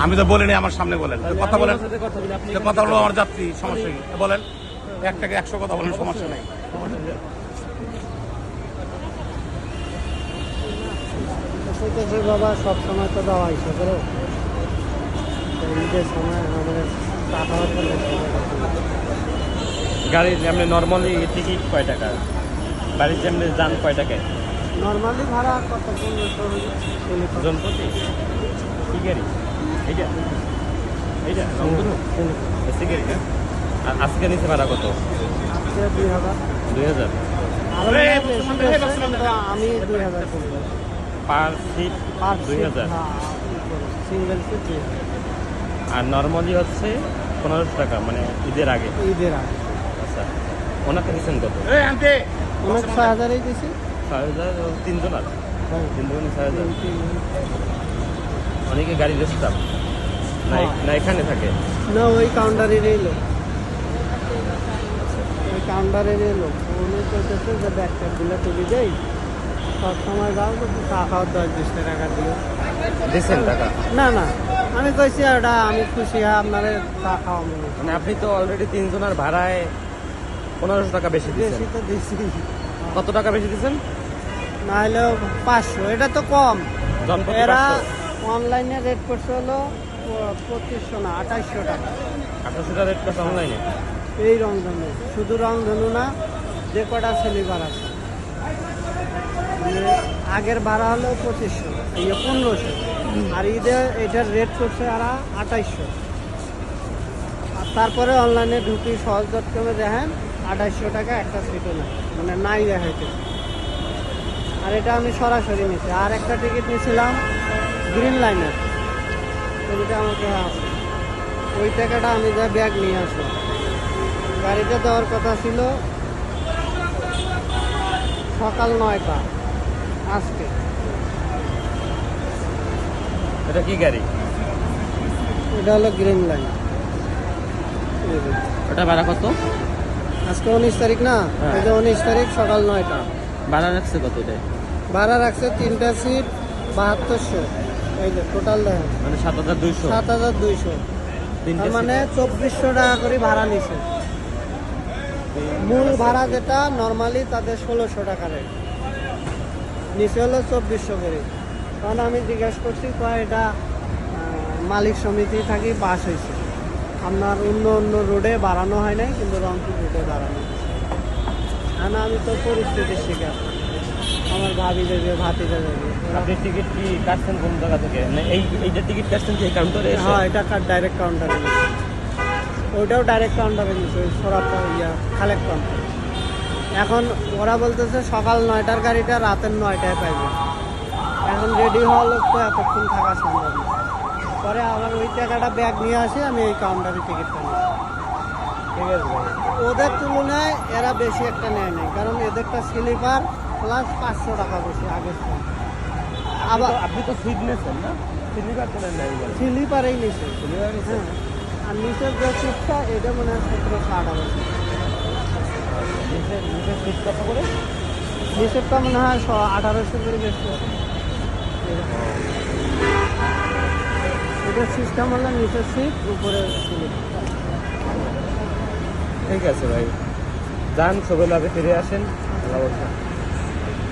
আমি তো বলিনি, আমার সামনে বলেন, কথা বলেন। কথা বলবো আমার যাত্রী, সমস্যা কি বলেন? 1 থেকে 100 কথা বলেন, সমস্যা নেই। বাবা সব সময় তো দেওয়া হয়েছে করে ঈদের সময় আমাদের গাড়ির যেমনি নর্মালি টিকিট কয় টাকা, বাড়ির যেমনি যান কয় টাকায়? নর্মালি ভাড়া কত 1500 জনপ্রতি? কি গাড়ি এইটা? এইটা এসি গাড়ি না? আর আজকে নিচে ভাড়া কত? 2000 2000 আমি 2000 পার সিট 2000। Single seat. আর নর্মালি হচ্ছে 1500 টাকা, মানে ঈদের আগে। আচ্ছা, ওনাকে দিচ্ছেন কত? অনেক 6000 দিছি। 6000 তিনজন আছে, 3 জন 6000। অনেকে গাড়ি রেস্টাপ না এখানে থাকে না, ওই কাউন্টারে রইলো, ওই কাউন্টারে রইলো। উনি করতেছে যে ব্যাগগুলো তুলে দেয়, সব সময় যাও তো চা খাওয়ার 10-20 টাকা দিও। দিচ্ছেন টাকা? না না, আমি কইছি ওটা আমি খুশি, আপনারা চা খাওয়া মনে। মানে আপনি তো অলরেডি 3 জনের ভাড়ায় 1500 টাকা বেশি দিচ্ছেন। বেশি তো দিছি। কত টাকা বেশি দিচ্ছেন? না হলেও 500, এটা তো কম। জনপ্রতি এরা 500? অনলাইনে রেট করছে হলো 2500 না 2800 টাকা। 2800 টাকা রেট করছে অনলাইনে? এই রংধনু, শুধু রংধনু না, যে কটা স্লিপার আছে। আগের ভাড়া হলো 2500, 1500। আর ঈদের এটার রেট করছে এরা 2800। আর তারপরে অনলাইনে ঢুকি সহজ.com-এ দেখেন 2800 টাকা একটা সিটও নেয়, মানে নাই দেখাইতে। আর এটা আমি সরাসরি নিছি। আর একটা টিকিট নিয়েছিলাম গ্রিন লাইনের, ওইটা আমাকে আছে, ওই টাকাটা আমি যা ব্যাগ নিয়ে আসলাম। গাড়িটা দেওয়ার কথা ছিল সকাল 9টা আজকে। এটা কি গাড়ি? এটা হলো গ্রিন লাইন। ওটা ভাড়া কত? আজকে 19 তারিখ না, এই যে 19 তারিখ সকাল 9টা। ভাড়া রাখছে কত এটা? ভাড়া রাখছে 3টা সিট 7200। এই যে টোটাল দেখেন মানে 7200। 7200, তার মানে 2400 টাকা করে ভাড়া নিছে। মূল ভাড়া যেটা নর্মালি তাদের 1600 টাকা রেট, নিচে হলো 2400 করে। কারণ আমি জিজ্ঞাসা করছি কয় এটা মালিক সমিতি থাকি পাস হয়েছে, আপনার অন্য অন্য রোডে বাড়ানো হয় নাই, কিন্তু রংপুর রোডে বাড়ানো হয়েছে। আর না, আমি তো পরিস্থিতির শিকার, আমার ভাবি যাবে, ভাতিজা যাবে। আপনি টিকিট কি কাটছেন কোন জায়গা থেকে? মানে এইটা টিকিট কাটছেন কি কাউন্টারে? হ্যাঁ, এটা ডাইরেক্ট কাউন্টারে নিচ্ছে, ওইটাও ডাইরেক্ট কাউন্টারে নিচ্ছে, ওই সরাপ্পা খালেক কাউন্টার। এখন ওরা বলতেছে সকাল 9টার গাড়িটা রাতের 9টায় পাইবে। এখন রেডি হওয়া লোক তো এতক্ষণ থাকা সম্ভব না। পরে আবার ওই টাকাটা ব্যাগ নিয়ে আসি, আমি এই কাউন্টারে টিকিটটা নিই। ঠিক আছে ভাই। ওদের তুলনায় এরা বেশি একটা নেয় নাই, কারণ এদেরটা স্লিপার প্লাস 500 টাকা বেশি আগের থেকে। আবার আপনি তো সিট নিয়েছেন না? স্লিপার তো নেন নাই? স্লিপারেই নিছে। স্লিপার নিয়েছেন? হ্যাঁ, আর নিচের যে সিটটা এটা মনে হয় 1700-1800। নিচের সিট কত করে? নিচেরটা মনে হয় 1800 করে বেশি। এটার সিস্টেম হলো নিচের সিট, উপরে স্লিপ। ঠিক আছে ভাই, যান সকালে ফিরে আসেন। ভালো